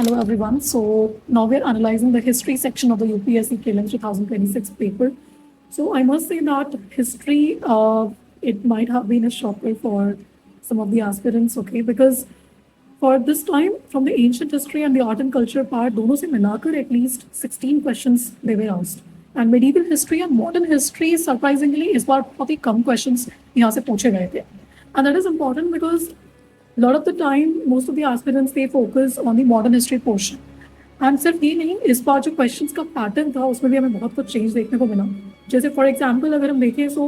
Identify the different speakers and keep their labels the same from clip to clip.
Speaker 1: Hello everyone. So now we're analyzing the history section of the UPSC Prelims 2026 paper. So I must say that history, it might have been a shocker for some of the aspirants, okay? Because for this time, from the ancient history and the art and culture part, दोनों से मिलाकर at least 16 questions they were asked. And medieval history and modern history, surprisingly, इस बार बहुत ही कम questions यहाँ से पूछे गए थे. And that is important because a lot of the time, most of the aspirants, they focus on the modern history portion. And सिर्फ ये नहीं, इस बार जो क्वेश्चंस का पैटर्न था उसमें भी हमें बहुत कुछ चेंज देखने को मिला. जैसे फॉर एग्जांपल अगर हम देखें so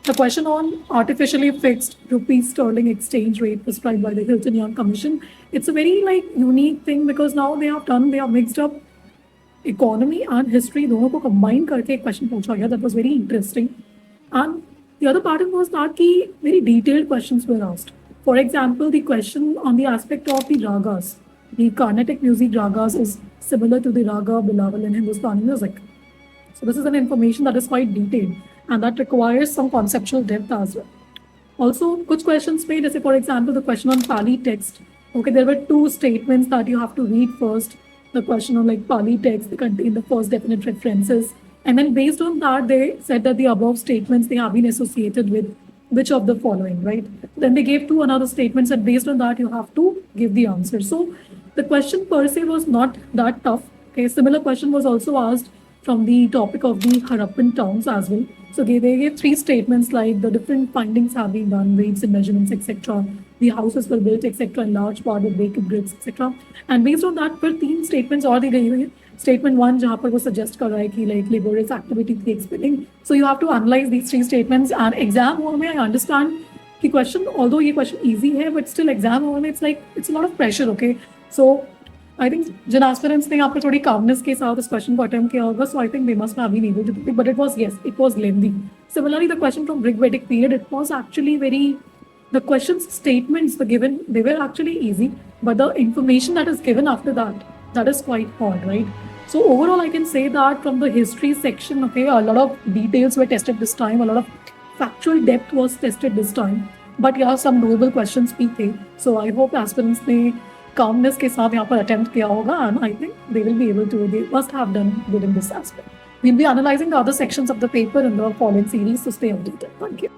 Speaker 1: the question on artificially fixed rupees sterling exchange rate prescribed by the Hilton Young commission. It's a very like unique thing because now they have mixed up economy and history, दोनों को combine करके एक question पूछा गया. That was very interesting. And the other pattern was that की very detailed questions were asked. For example, the question on the aspect of the ragas. The Carnatic music ragas is similar to the raga Bilawal in Hindustani music. So this is an information that is quite detailed and that requires some conceptual depth as well. Also, कुछ questions made, for example, the question on Pali text. Okay, there were two statements that you have to read first. The question on like Pali text, they contain the first definite references. And then based on that, they said that the above statements, they have been associated with which of the following, right? Then they gave two another statements and based on that you have to give the answer. So the question per se was not that tough. Okay, similar question was also asked from the topic of the Harappan towns as well. So they gave three statements like the different findings have been done, weights and measurements, etc. The houses were built, etc. in large part with baked bricks, etc. And based on that, फिर तीन statements और दी गई हुई है. Statement 1 जहाँ पर वो suggest कर रहा है कि like laborious activity थी expelling. So you have to analyze these three statements and exam hall में I understand कि question, although ये question easy है, but still exam hall में it's a lot of pressure, okay? So I think Jin aspirants ने यहाँ पर थोड़ी calmness के साथ इस question को attempt किया होगा, so I think they must have been able to do it. But it was lengthy. Similarly, the question from Rig-Vedic period, it was actually the questions statements they were actually easy, but the information that is given after that is quite hard, right? So overall, I can say that from the history section, okay, a lot of details were tested this time, a lot of factual depth was tested this time. But yeah, some knowable questions भी थे. So I hope aspirants ने calmness के साथ यहाँ पर attempt किया होगा, and I think they must have done good in this aspect. We'll be analyzing the other sections of the paper in the following series, so stay updated. Thank you.